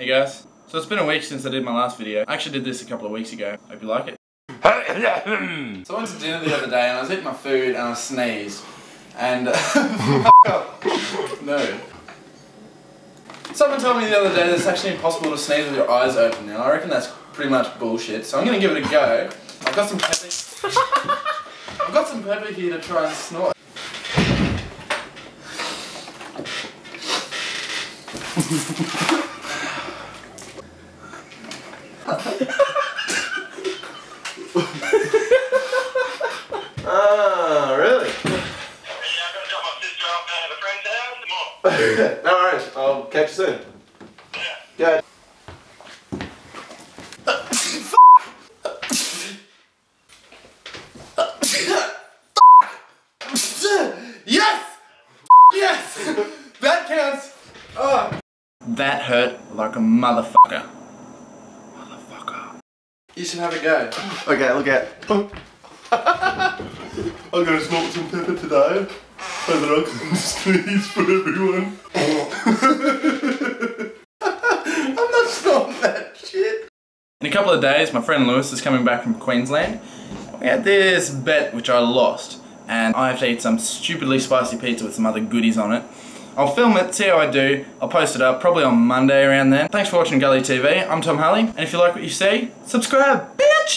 Hey guys, so it's been a week since I did my last video. I actually did this a couple of weeks ago. Hope you like it. So I went to dinner the other day and I was eating my food and I sneezed. And no. Someone told me the other day that it's actually impossible to sneeze with your eyes open now. I reckon that's pretty much bullshit. So I'm gonna give it a go. I've got some pepper. I've got some pepper here to try and snort. Ah, really? Yeah, I'm gonna drop my sister off down at a friend's house. Come on. No worries, I'll catch you soon. Yeah. Go. Yes! Yes! That counts! Oh. That hurt like a motherfucker. Motherfucker. You should have a go. Okay, look out. I'm gonna snort some pepper today so that I can sneeze for everyone. I'm not snorting that shit. In a couple of days, my friend Lewis is coming back from Queensland. We had this bet which I lost, and I have to eat some stupidly spicy pizza with some other goodies on it. I'll film it, see how I do. I'll post it up probably on Monday around then. Thanks for watching GulleyTV. I'm Tom Hulley, and if you like what you see, subscribe.